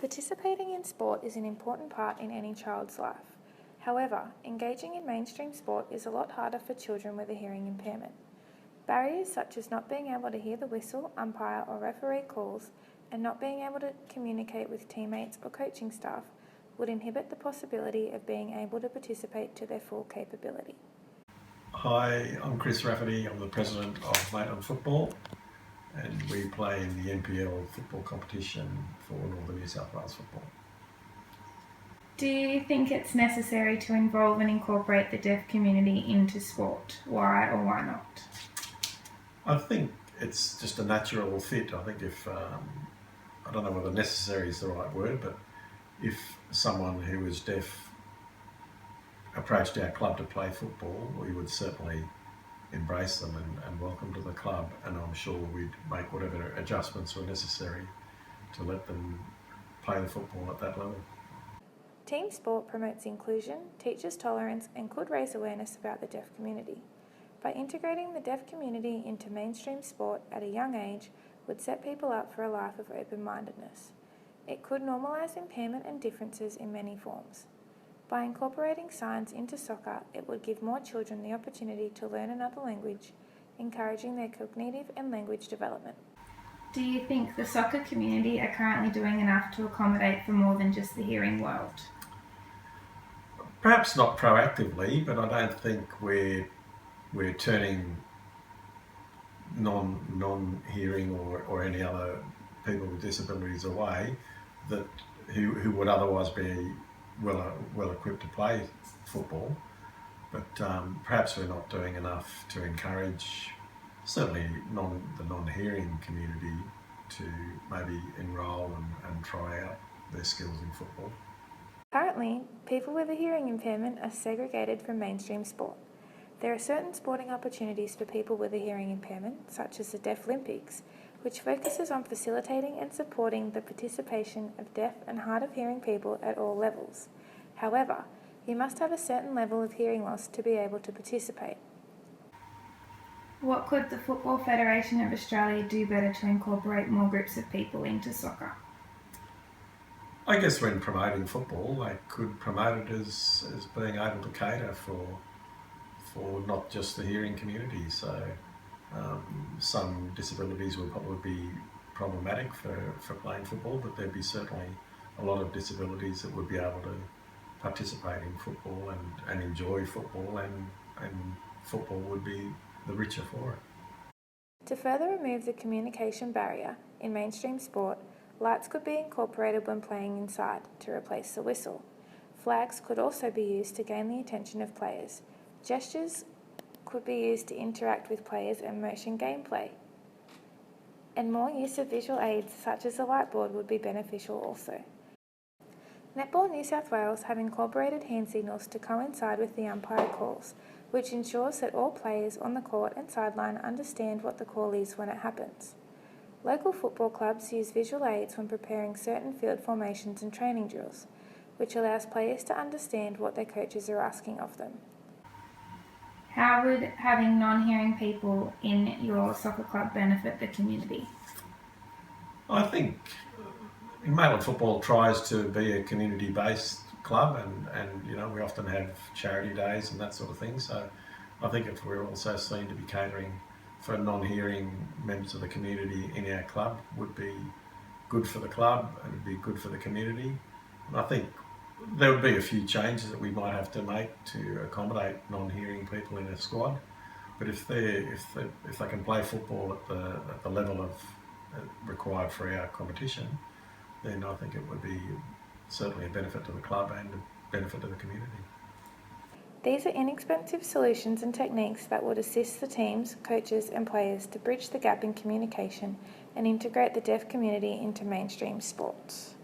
Participating in sport is an important part in any child's life. However, engaging in mainstream sport is a lot harder for children with a hearing impairment. Barriers such as not being able to hear the whistle, umpire or referee calls, and not being able to communicate with teammates or coaching staff would inhibit the possibility of being able to participate to their full capability. Hi, I'm Chris Rafferty. I'm the president of Maitland Football, and we play in the NPL football competition for Northern New South Wales football. Do you think it's necessary to involve and incorporate the deaf community into sport? Why or why not? I think it's just a natural fit. I think if, I don't know whether necessary is the right word, but if someone who is deaf approached our club to play football, we would certainly embrace them and welcome to the club, and I'm sure we'd make whatever adjustments were necessary to let them play the football at that level. Team sport promotes inclusion, teaches tolerance, and could raise awareness about the deaf community. By integrating the deaf community into mainstream sport at a young age would set people up for a life of open-mindedness. It could normalise impairment and differences in many forms. By incorporating signs into soccer, it would give more children the opportunity to learn another language, encouraging their cognitive and language development. Do you think the soccer community are currently doing enough to accommodate for more than just the hearing world? Perhaps not proactively, but I don't think we're turning non-hearing or any other people with disabilities away that who would otherwise be well equipped to play football. But perhaps we're not doing enough to encourage certainly the non-hearing community to maybe enrol and try out their skills in football. Currently, people with a hearing impairment are segregated from mainstream sport. There are certain sporting opportunities for people with a hearing impairment, such as the Deaf Olympics, which focuses on facilitating and supporting the participation of deaf and hard of hearing people at all levels. However, you must have a certain level of hearing loss to be able to participate. What could the Football Federation of Australia do better to incorporate more groups of people into soccer? I guess when promoting football, they could promote it as being able to cater for not just the hearing community. So some disabilities would probably be problematic for playing football, but there'd be certainly a lot of disabilities that would be able to participate in football and enjoy football, and football would be the richer for it. To further remove the communication barrier in mainstream sport, lights could be incorporated when playing inside to replace the whistle. Flags could also be used to gain the attention of players. Gestures could be used to interact with players and motion gameplay. And more use of visual aids such as a whiteboard would be beneficial also. Netball New South Wales have incorporated hand signals to coincide with the umpire calls, which ensures that all players on the court and sideline understand what the call is when it happens. Local football clubs use visual aids when preparing certain field formations and training drills, which allows players to understand what their coaches are asking of them. How would having non-hearing people in your soccer club benefit the community? I think Maitland Football tries to be a community-based club, and you know, we often have charity days and that sort of thing. So I think if we're also seen to be catering for non-hearing members of the community in our club, would be good for the club and it'd be good for the community. And I think there would be a few changes that we might have to make to accommodate non-hearing people in our squad. But if they can play football at the level of required for our competition, then I think it would be certainly a benefit to the club and a benefit to the community. These are inexpensive solutions and techniques that would assist the teams, coaches and players to bridge the gap in communication and integrate the deaf community into mainstream sports.